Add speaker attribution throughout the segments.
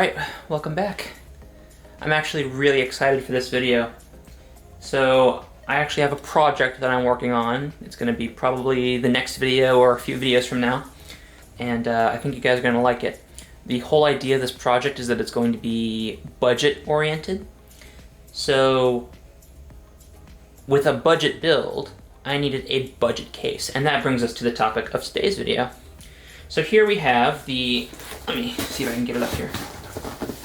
Speaker 1: Alright, welcome back. I'm actually really excited for this video. So, I actually have a project that I'm working on. It's going to be probably the next video or a few videos from now. And I think you guys are going to like it. The whole idea of this project is that it's going to be budget oriented. So, with a budget build, I needed a budget case. And that brings us to the topic of today's video. So here we have the, let me see if I can get it up here.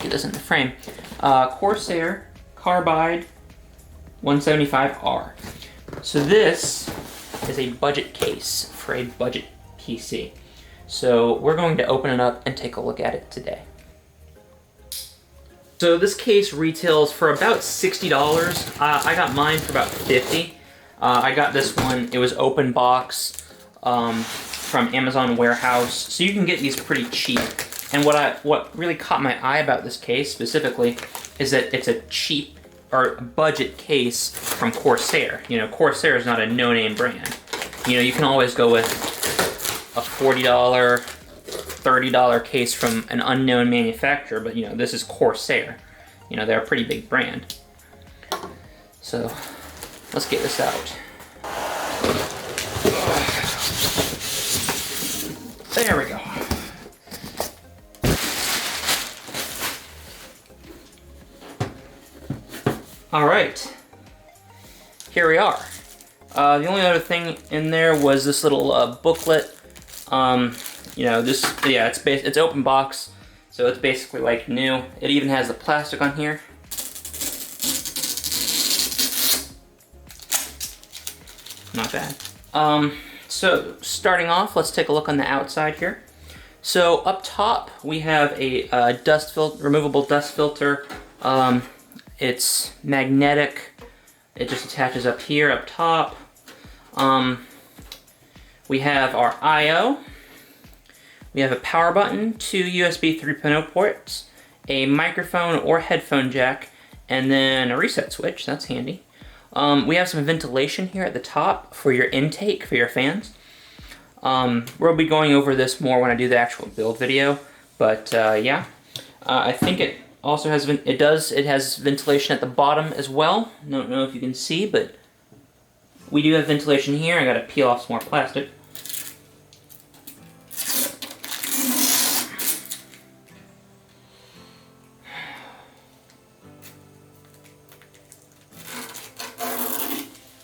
Speaker 1: Get this in the frame. Corsair Carbide 175R. So this is a budget case for a budget PC. So we're going to open it up and take a look at it today. So this case retails for about $60. I got mine for about $50. I got this one, it was open box from Amazon Warehouse. So you can get these pretty cheap. And what really caught my eye about this case specifically is that it's a cheap or budget case from Corsair. You know, Corsair is not a no-name brand. You know, you can always go with a $40, $30 case from an unknown manufacturer, but you know, this is Corsair. You know, they're a pretty big brand. So, let's get this out. There we go. All right, here we are. The only other thing in there was this little booklet. You know, it's open box, so it's basically like new. It even has the plastic on here. Not bad. So starting off, let's take a look on the outside here. So up top, we have a removable dust filter. It's magnetic. It just attaches up here, up top. We have our I/O. We have a power button, two USB 3.0 ports, a microphone or headphone jack, and then a reset switch. That's handy. We have some ventilation here at the top for your intake, for your fans. We'll be going over this more when I do the actual build video, but yeah. I think it also has, it has ventilation at the bottom as well. Don't know if you can see, but we do have ventilation here. I gotta peel off some more plastic.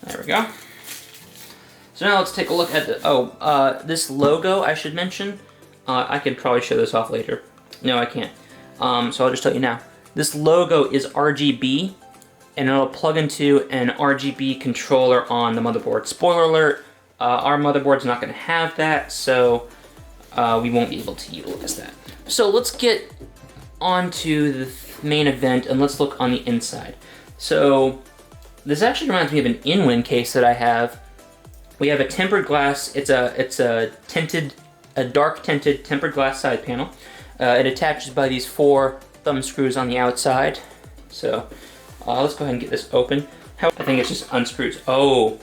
Speaker 1: There we go. So now let's take a look at the, this logo I should mention. I could probably show this off later. No, I can't. So I'll just tell you now. This logo is RGB, and it'll plug into an RGB controller on the motherboard. Spoiler alert, our motherboard's not going to have that, so we won't be able to utilize that. So let's get on to the main event, and let's look on the inside. So this actually reminds me of an in-win case that I have. We have a tempered glass. It's a dark tinted tempered glass side panel. It attaches by these 4 thumb screws on the outside. So let's go ahead and get this open. I think it's just unscrews. Oh,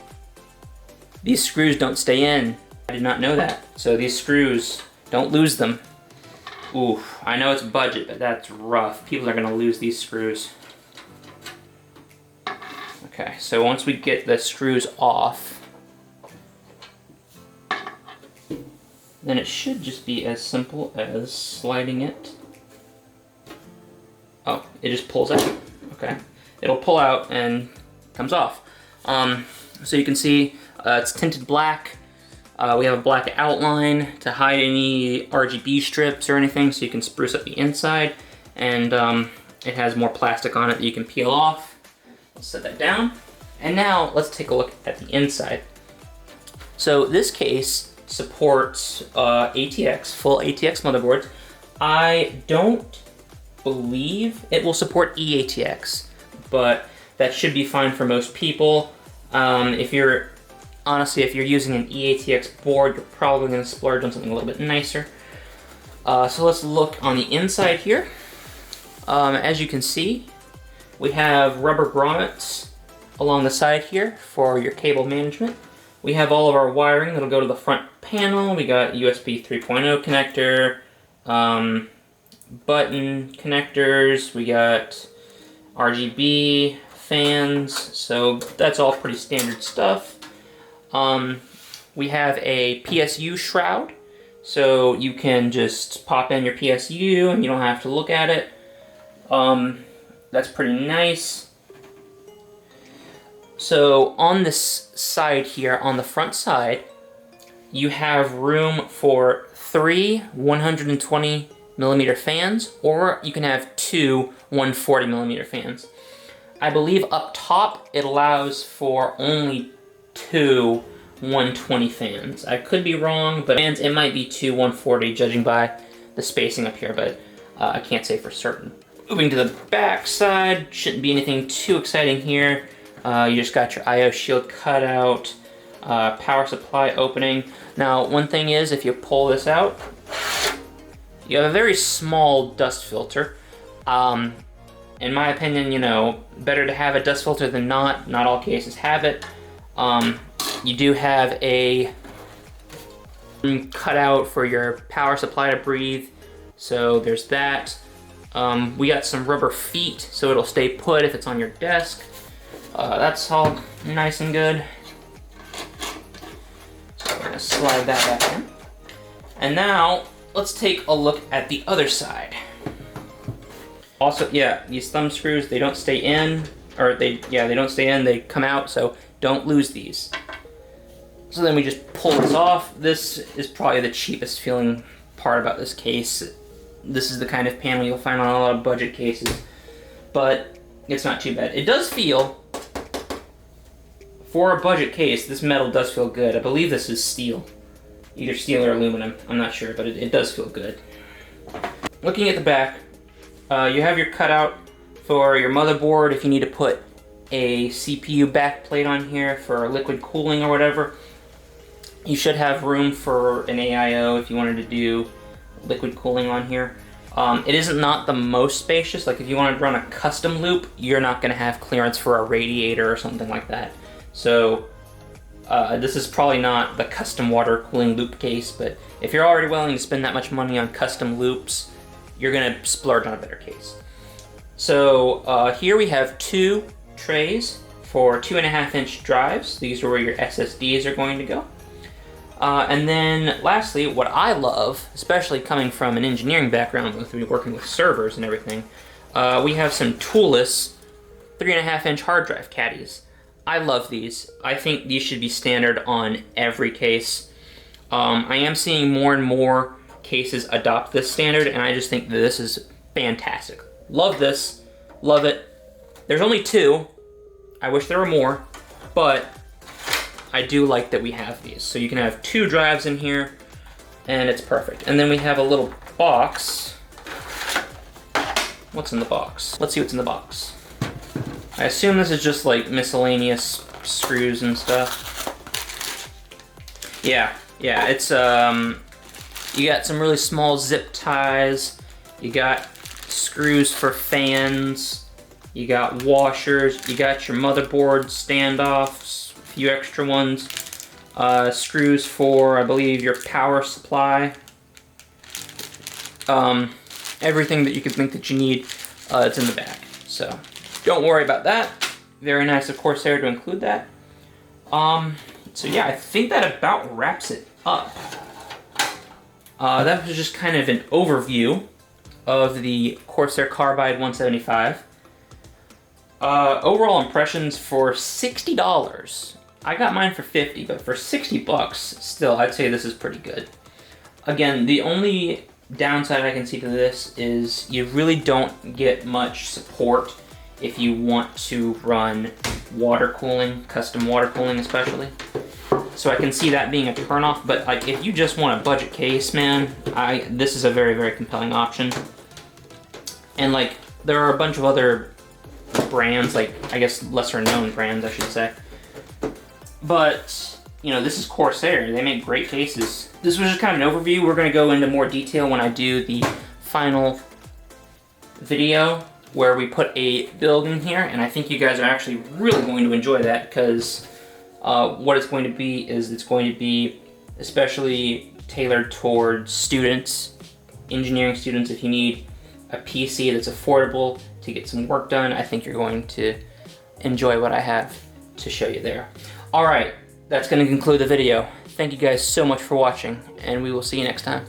Speaker 1: these screws don't stay in. I did not know that. So these screws, don't lose them. Ooh, I know it's budget, but that's rough. People are gonna lose these screws. Okay, so once we get the screws off, then it should just be as simple as sliding it. Oh, it just pulls out. Okay. It'll pull out and comes off. So you can see it's tinted black. We have a black outline to hide any RGB strips or anything, so you can spruce up the inside. And it has more plastic on it that you can peel off. Let's set that down. And now let's take a look at the inside. So this case supports ATX, full ATX motherboards. I don't believe it will support eATX, but that should be fine for most people. If you're using an eATX board, you're probably going to splurge on something a little bit nicer. So let's look on the inside here. As you can see, we have rubber grommets along the side here for your cable management. We have all of our wiring that'll go to the front panel. We got USB 3.0 connector, button connectors, we got RGB, fans, so that's all pretty standard stuff. We have a PSU shroud, so you can just pop in your PSU and you don't have to look at it. That's pretty nice. So on this side here, on the front side, you have room for 3 120mm fans, or you can have 2 140mm fans. I believe up top it allows for only 2 120 fans. I could be wrong, but fans, it might be 2 140 judging by the spacing up here, but I can't say for certain. Moving to the back side, shouldn't be anything too exciting here. You just got your I/O shield cutout, power supply opening. Now, one thing is, if you pull this out, you have a very small dust filter. In my opinion, you know, better to have a dust filter than not. Not all cases have it. You do have a cutout for your power supply to breathe, so there's that. We got some rubber feet, so it'll stay put if it's on your desk. That's all nice and good. So we're gonna slide that back in. And now, let's take a look at the other side. Also, yeah, these thumb screws, they don't stay in, or they don't stay in, they come out, so don't lose these. So then we just pull this off. This is probably the cheapest feeling part about this case. This is the kind of panel you'll find on a lot of budget cases, but it's not too bad. It does feel, for a budget case, this metal does feel good. I believe this is steel. Either steel or aluminum, I'm not sure, but it does feel good. Looking at the back, you have your cutout for your motherboard if you need to put a CPU backplate on here for liquid cooling or whatever. You should have room for an AIO if you wanted to do liquid cooling on here. It is not the most spacious. Like if you wanted to run a custom loop, you're not going to have clearance for a radiator or something like that. So this is probably not the custom water cooling loop case, but if you're already willing to spend that much money on custom loops, you're going to splurge on a better case. So here we have 2 trays for 2.5-inch drives. These are where your SSDs are going to go. And then lastly, what I love, especially coming from an engineering background with working with servers and everything, we have some toolless 3.5-inch hard drive caddies. I love these. I think these should be standard on every case. I am seeing more and more cases adopt this standard, and I just think that this is fantastic. Love this. Love it. There's only 2. I wish there were more, but I do like that we have these. So you can have 2 drives in here, and it's perfect. And then we have a little box. What's in the box? Let's see what's in the box. I assume this is just like miscellaneous screws and stuff. Yeah, it's you got some really small zip ties. You got screws for fans. You got washers. You got your motherboard standoffs. A few extra ones. Screws for, I believe, your power supply. Everything that you could think that you need, it's in the back. So don't worry about that. Very nice of Corsair to include that. So yeah, I think that about wraps it up. That was just kind of an overview of the Corsair Carbide 175. Overall impressions for $60. I got mine for $50, but for $60, still, I'd say this is pretty good. Again, the only downside I can see to this is you really don't get much support if you want to run water cooling, custom water cooling especially. So I can see that being a turnoff, but like if you just want a budget case, man, this is a very, very compelling option. And like there are a bunch of other brands, like I guess lesser known brands I should say. But, you know, this is Corsair. They make great cases. This was just kind of an overview. We're going to go into more detail when I do the final video where we put a build in here, and I think you guys are actually really going to enjoy that because what it's going to be is it's going to be especially tailored towards students, engineering students. If you need a PC that's affordable to get some work done, I think you're going to enjoy what I have to show you there. All right, that's going to conclude the video. Thank you guys so much for watching, and we will see you next time.